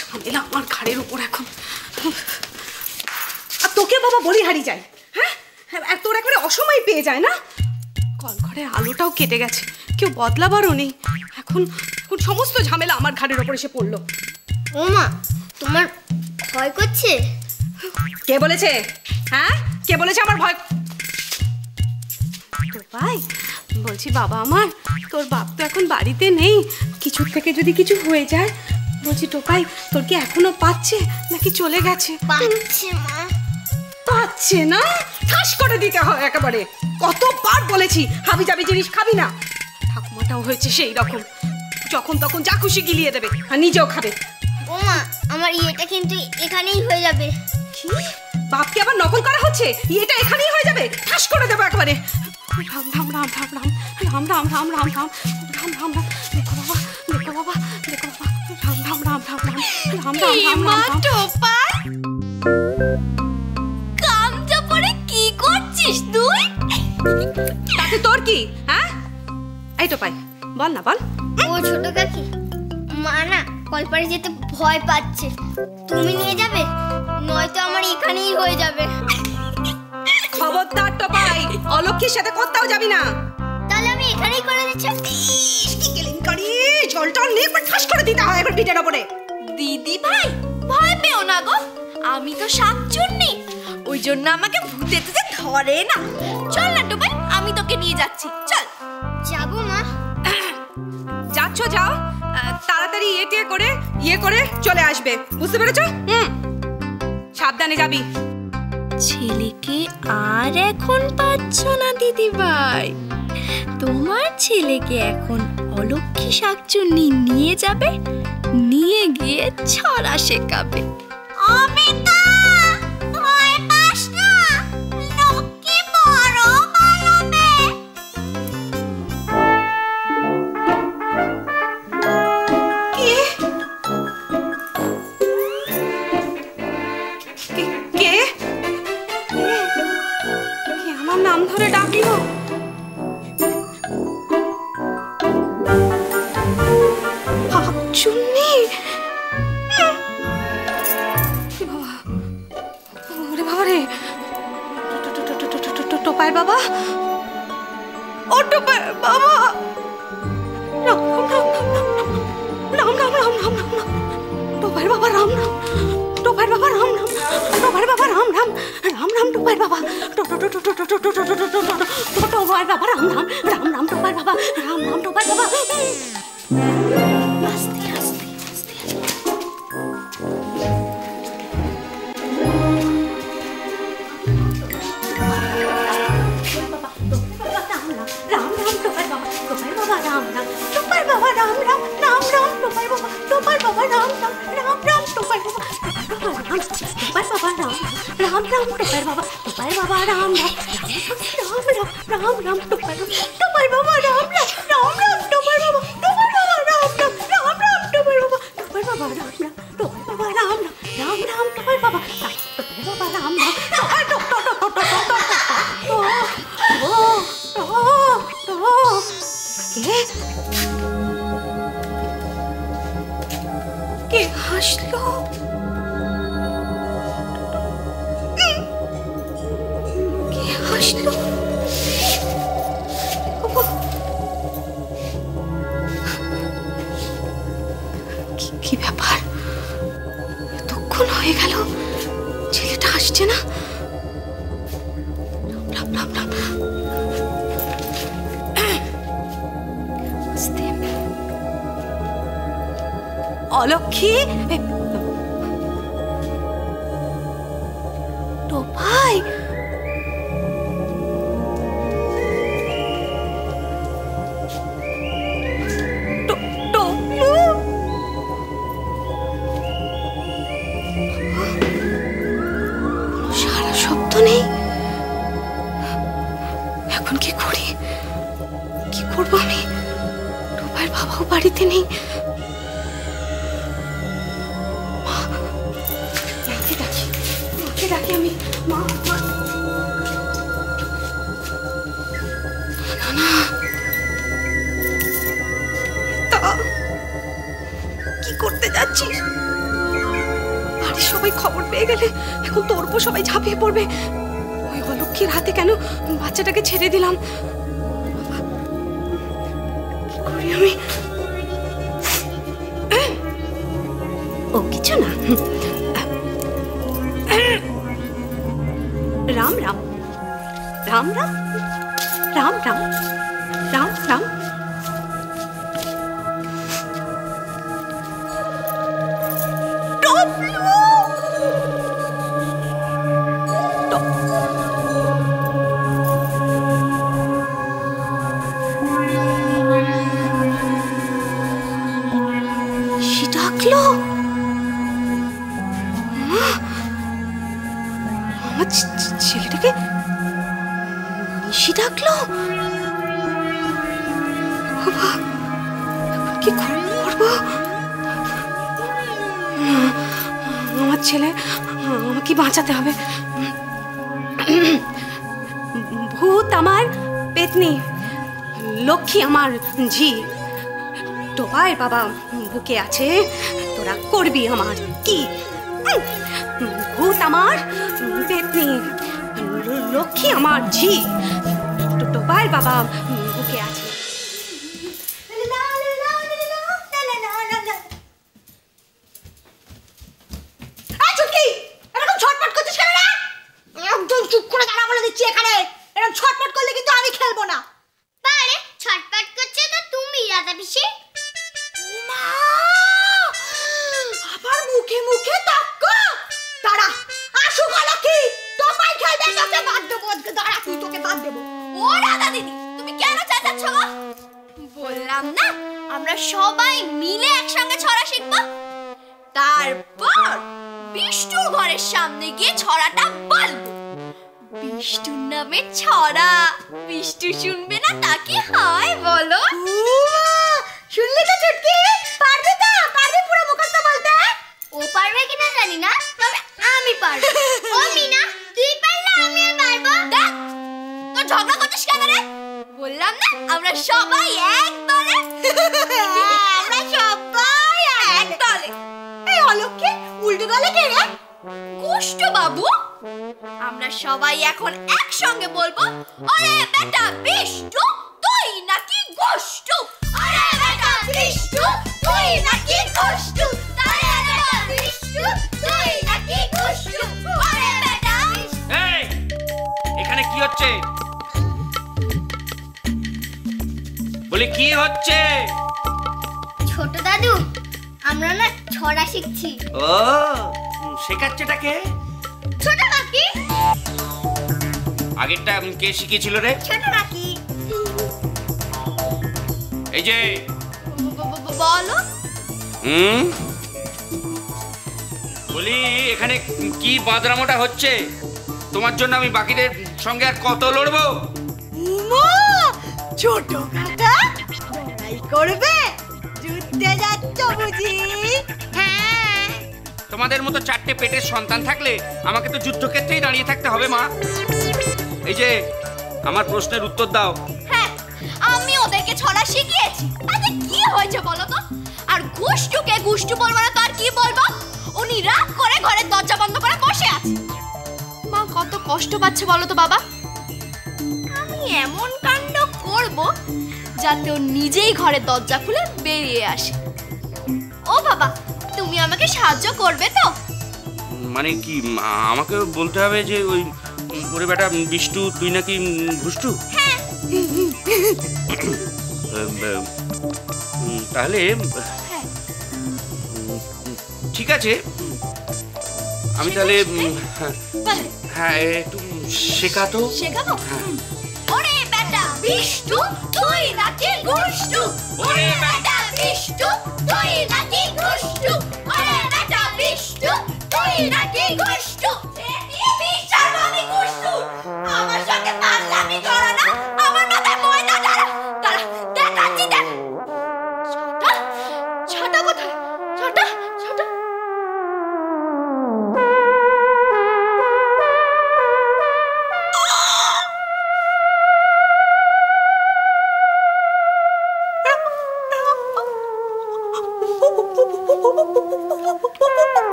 ঝামেলা আমার ঘাড়ের উপর এখন। আর তোকে বাবা বলি হারিয়ে যায়, হ্যাঁ তোর একবারে অসময় পেয়ে যায় না। কল ঘরের আলোটাও কেটে গেছে, কেউ বদলাবারও নেই। এখন সমস্ত ঝামেলা আমার ঘাড়ের ওপর এসে পড়লো। ও মা, তোমার ভয় করছে? কে বলেছে? হ্যাঁ কে বলেছে আমার ভয়? তো ভাই বলছি বাবা আমার, তোর বাপ তো এখন বাড়িতে নেই, কিছুর থেকে যদি কিছু হয়ে যায়, বলছি টোকাই তোর কি এখনো পাচ্ছে নাকি চলে গেছে? পাচ্ছে মা। পাচ্ছে না? ঠাস করে দিতে হয় একেবারে। কতবার বলেছি হাবি যাবি জিনিস খাবি না। ঠাকুমাটাও হয়েছে সেই রকম, যখন তখন যা খুশি গিলিয়ে দেবে আর নিজেও খাবে। ও মা, আমার ইয়েটা কিন্তু এখানেই হয়ে যাবে। কি? বাপকে আবার নকল করা হচ্ছে? এটা এখানেই হয়ে যাবে, ঠাস করে দেবো একেবারে। রাম রাম রাম রাম রাম রাম রাম রাম রাম রাম রাম রাম রাম। দেখো বাবা, দেখো বাবা, দেখো বাবা, রাম রাম রাম রাম রাম রাম রাম রাম রাম। টোপাই, কামটা পরে কি করছিস তুই? তাতে তোর কি? হ্যাঁ এই টোপাই বল না বল। ও ছোট কাকি, মা না কলপাড়ে যেতে ভয় পাচ্ছে, তুমি নিয়ে যাবে? নয়তো আমার এখানেই হয়ে যাবে। খবরদার টোপাই, অলক্ষীর সাথে কোথাও যাবি না। তাহলে আমি এখানেই করে দিচ্ছি। কি কেলেঙ্কারি, জলটা নিয়ে একবার ঠাস করে দিতে হয় একবার পিঠের ওপরে। দিদি ভাই ভয় পেও না গো, আমি তো শাকচুন্নি, ওই জন্য আমাকে ভূতে টুতে ধরে না। চল না টোপাই, আমি তোকে নিয়ে যাচ্ছি, চল। যাবো মা। যাচ্ছ যাও, তাড়াতাড়ি ইয়ে করে চলে আসবে, বুঝতে পেরেছো? সাবধানে যাবি। ছেলেকে আর এখন পাচ্ছ না দিদি ভাই, তোমার ছেলেকে এখন অলক্ষী শাকচুন্নি নিয়ে যাবে, নিয়ে গিয়ে ছড়া শেখাবে। অমিতা ভয় পাস না, লক্ষ্মী বড় বানাবে। কে আমার নাম ধরে ডাকলো? চুন্নি, ওরে বাবা রে, টোপাই বাবা, ও টোপাই বাবা, রাম রাম রাম রাম রাম রাম রাম রাম, টোপাই বাবা রাম রাম, টোপাই বাবা রাম রাম, টোপাই বাবা রাম রাম, রাম রাম টোপাই বাবা, টোপাই বাবা রাম রাম, রাম রাম টোপাই বাবা, রাম রাম টোপাই বাবা। আস্তে আস্তে আস্তে রাম রাম টোপাই বাবা, টোপাই বাবা রাম রাম, টোপাই বাবা রাম রাম, রাম রাম টোপাই বাবা, টোপাই বাবা রাম রাম, রাম রাম টোপাই বাবা, টোপাই বাবা রাম রাম, রাম টোপাই বাবা, টোপাই বাবা রাম রাম, রাম রাম রাম রাম টোপাই বাবা, টোপাই বাবা রাম রাম, রাম রাম টোপাই বাবা, টোপাই বাবা রাম রাম, রাম রাম টোপাই বাবা, টোপাই বাবা রাম রাম, টোপাই বাবা রাম রাম, রাম রাম টোপাই বাবা, টোপাই বাবা রাম রাম, টোপাই টো টো টো টো টো টো কে হাসলো? কে হাসলো? কি ব্যাপার, এতক্ষণ হয়ে গেল ছেলেটা আসছে না। রাম রাম রাম, অলক্ষী, টোপাই, সারা শব্দ নেই। এখন কি করি, কি করবো আমি? টোপাইয়ের বাবাও বাড়িতে নেই। ডাকি আমি, মা না, তা কি করতে যাচ্ছিস? বাড়ির সবাই খবর পেয়ে গেলে এখন তোর উপর সবাই ঝাঁপিয়ে পড়বে। ওই অলক্ষীর হাতে কেন বাচ্চাটাকে ছেড়ে দিলাম? কি করি আমি? ও কিছু না। রাম রাম রাম রাম রাম রাম রাম রাম। ডাকলো আমার ছেলেটাকে, নিশি ডাকলো। কি করবো? আমার ছেলে আমাকে বাঁচাতে হবে। ভূত আমার পেতনি, লক্ষ্মী আমার ঝি, টোপাই বাবা বুকে আছে, তোরা করবি আমার কি? ভূত আমার পেতনি, লক্ষ্মী আমার ঝি, টোপাই বাবা বুকে আছে। একদম চুপ করে দাঁড়া বলে দিচ্ছি, এখানে এরকম ছটপট করলে কিন্তু আমি খেলবো না। পারে ছটপট করছে তো তুমি রাধা পিসি। আবার মুখে মুখে তাক্কা। দাঁড়া, আসু গেল কি? তোমায় খেলবে, তোকে বাদ দেবো। দাঁড়া, তুই তোকে বাদ দেবো। ও রাধা দিদি, তুমি কেন চেঁচাচ্ছ গো? বললাম না আমরা সবাই মিলে একসঙ্গে ছড়া শিখবো। তারপর বিষ্টুর ঘরের সামনে গিয়ে ছড়াটা বলবো। বিষ্টুর নামে ছড়া, বিষ্টু শুনবে না তা কি হয় বলো? শুনলি তো ছুটকি? পারবি তো? পারবি পুরো মুখস্থ বলতে? ও পারবে কিনা জানি না, তবে আমি পারবো। ও মিনা, তুই পারলে আমিও পারবো। দেখ তো ঝগড়া করছিস কেন রে? বললাম না আমরা সবাই এক দলে। আমরা সবাই এক দলে। এই অলক্ষী উল্টো দলে কে রে? গোষ্ঠ বাবু। আমরা সবাই এখন একসঙ্গে বলবো, ওরে বেটা বিষ্টু তুই নাকি গোষ্ঠ, ওরে বেটা বিষ্টু তুই নাকি গোষ্ঠ, ওরে বেটা বিষ্টু তুই নাকি গোষ্ঠ, ওরে বেটা। এই এখানে কি হচ্ছে? বলি কি হচ্ছে? ছোট দাদু, আমরা না ছড়া শিখছি। ও শেখাচ্ছেটাকে? ছোট কাকি। আগেরটা কে শিখিয়েছিল রে? ছোট কাকি। এই যে বলো। বলি এখানে কি বাঁদরামোটা হচ্ছে? তোমার জন্য আমি বাকিদের সঙ্গে আর কত লড়বো? ছোট কাকা লড়াই করবে? যুদ্ধে যাচ্ছ বুঝি? হ্যাঁ। তোমাদের মতো চারটে পেটের সন্তান থাকলে আমাকে তো যুদ্ধক্ষেত্রেই দাঁড়িয়ে থাকতে হবে মা। এই যে আমার প্রশ্নের উত্তর দাও। হ্যাঁ, আমি ওদেরকে ছড়া শিখিয়েছি, তাতে কি হয়েছে বলো তো? আর গুষ্টুকে গুষ্টু বলবো না তো আর কি বলবো? উনি রাগ করে ঘরের দরজা বন্ধ করে বসে আছে। মা কত কষ্ট পাচ্ছে বলো তো বাবা? আমি এমন কাণ্ড করব যাতে ও নিজেই ঘরের দরজা খুলে বেরিয়ে আসে। ও বাবা, তুমি আমাকে সাহায্য করবে তো? মানে কি আমাকে বলতে হবে যে ওই ওরে বেটা বিষ্টু তুই নাকি ঘুষ্টু? হ্যাঁ। তাহলে হ্যাঁ। ঠিক আছে, আমি তাহলে বলে হ্যাঁ একটু শেখাতো। শেখাবো? ওরে বেটা বিষ্টু তুই নাকি গুষ্টু, ওরে বেটা বিষ্টু তুই নাকি গুষ্টু, ওরে বেটা বিষ্টু তুই নাকি গুষ্টু। এটি বিচার আমি গুষ্টু, আমার সঙ্গে পাগলামি করো না, আমার মাথায় ময়দা দাঁড়া দাঁড়া দেখাচ্ছি দেখ। ছটা ছটা কোথায়? ছটা ছটা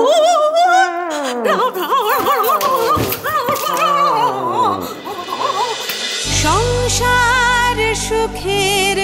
ও সংসার সুখের